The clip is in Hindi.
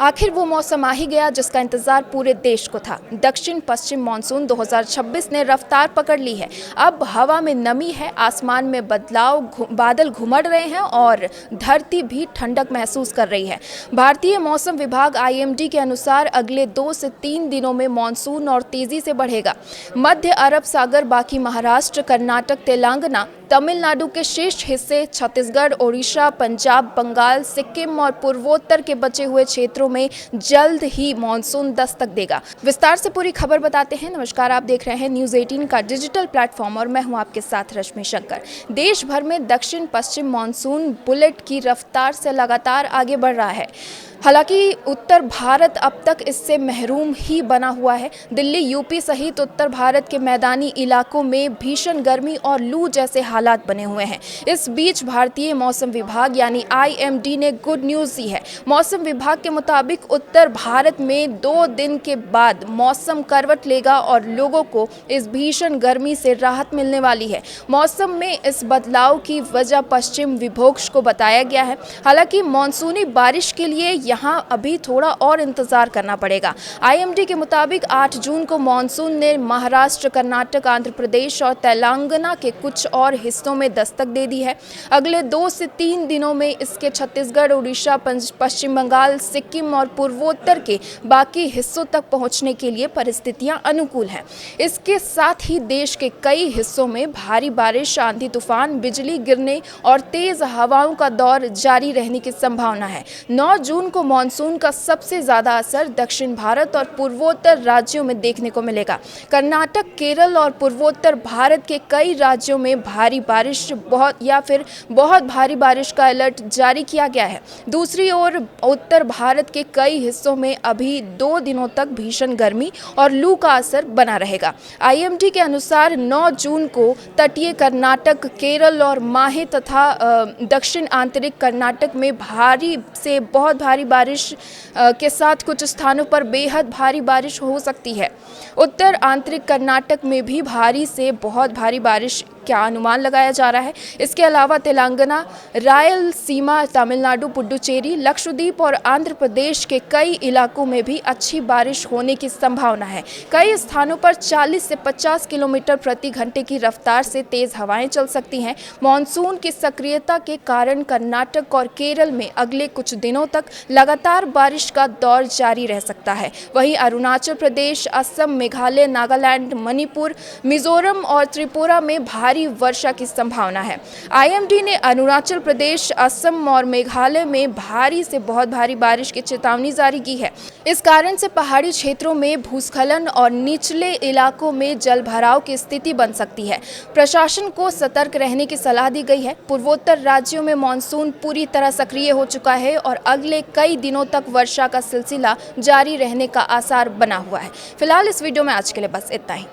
आखिर वो मौसम आ ही गया जिसका इंतजार पूरे देश को था। दक्षिण पश्चिम मानसून 2026 ने रफ्तार पकड़ ली है। अब हवा में नमी है, आसमान में बादल घुमड़ रहे हैं और धरती भी ठंडक महसूस कर रही है। भारतीय मौसम विभाग IMD के अनुसार अगले 2 से 3 दिनों में मानसून और तेजी से बढ़ेगा। मध्य अरब सागर, बाकी महाराष्ट्र, कर्नाटक, तेलंगाना, तमिलनाडु के शेष हिस्से, छत्तीसगढ़, ओडिशा, पंजाब, बंगाल, सिक्किम और पूर्वोत्तर के बचे हुए क्षेत्रों में जल्द ही मानसून दस्तक देगा। विस्तार से पूरी खबर बताते हैं। नमस्कार, आप देख रहे हैं न्यूज़ 18 का डिजिटल प्लेटफॉर्म और मैं हूं आपके साथ रश्मि शंकर। देश भर में दक्षिण पश्चिम मानसून बुलेट की रफ्तार से लगातार आगे बढ़ रहा है। हालांकि उत्तर भारत अब तक इससे महरूम ही बना हुआ है। दिल्ली, यूपी सहित उत्तर भारत के मैदानी इलाकों में भीषण गर्मी और लू जैसे हालात बने हुए हैं। इस बीच भारतीय मौसम विभाग यानी IMD ने गुड न्यूज़ दी है। मौसम विभाग के मुताबिक उत्तर भारत में 2 दिन के बाद मौसम करवट लेगा और लोगों को इस भीषण गर्मी से राहत मिलने वाली है। मौसम में इस बदलाव की वजह पश्चिम विक्षोभ को बताया गया है। हालांकि मानसूनी बारिश के लिए यहाँ अभी थोड़ा और इंतजार करना पड़ेगा। IMD के मुताबिक 8 जून को मानसून ने महाराष्ट्र, कर्नाटक, आंध्र प्रदेश और तेलंगाना के कुछ और हिस्सों में दस्तक दे दी है। अगले 2 से 3 दिनों में इसके छत्तीसगढ़, उड़ीसा, पश्चिम बंगाल, सिक्किम और पूर्वोत्तर के बाकी हिस्सों तक पहुंचने के लिए परिस्थितियां अनुकूल हैं। इसके साथ ही देश के कई हिस्सों में भारी बारिश, आंधी तूफान, बिजली गिरने और तेज हवाओं का दौर जारी रहने की संभावना है। 9 जून को मानसून का सबसे ज्यादा असर दक्षिण भारत और पूर्वोत्तर राज्यों में देखने को मिलेगा। कर्नाटक, केरल और पूर्वोत्तर भारत के कई राज्यों में भारी बारिश बहुत भारी बारिश का अलर्ट जारी किया गया है। दूसरी ओर उत्तर भारत के कई हिस्सों में अभी 2 दिनों तक भीषण गर्मी और लू का असर बना रहेगा। IMD के अनुसार 9 जून को तटीय कर्नाटक, केरल और माहे तथा दक्षिण आंतरिक कर्नाटक में भारी से बहुत भारी बारिश के साथ कुछ स्थानों पर बेहद भारी बारिश हो सकती है। उत्तर आंतरिक कर्नाटक में भी भारी से बहुत भारी बारिश का अनुमान लगाया जा रहा है। इसके अलावा तेलंगाना, रायलसीमा, तमिलनाडु, पुडुचेरी, लक्षद्वीप और आंध्र प्रदेश के कई इलाकों में भी अच्छी बारिश होने की संभावना है। कई स्थानों पर 40 से 50 किलोमीटर प्रति घंटे की रफ्तार से तेज हवाएं चल सकती हैं। मानसून की सक्रियता के कारण कर्नाटक और केरल में अगले कुछ दिनों तक लगातार बारिश का दौर जारी रह सकता है। वहीं अरुणाचल प्रदेश, असम, मेघालय, नागालैंड, मणिपुर, मिजोरम और त्रिपुरा में भारी वर्षा की संभावना है। IMD ने अरुणाचल प्रदेश, असम और मेघालय में भारी से बहुत भारी बारिश की चेतावनी जारी की है। इस कारण से पहाड़ी क्षेत्रों में भूस्खलन और निचले इलाकों में जलभराव की स्थिति बन सकती है। प्रशासन को सतर्क रहने की सलाह दी गई है। पूर्वोत्तर राज्यों में मानसून पूरी तरह सक्रिय हो चुका है और अगले कई दिनों तक वर्षा का सिलसिला जारी रहने का आसार बना हुआ है। फिलहाल इस वीडियो में आज के लिए बस इतना ही।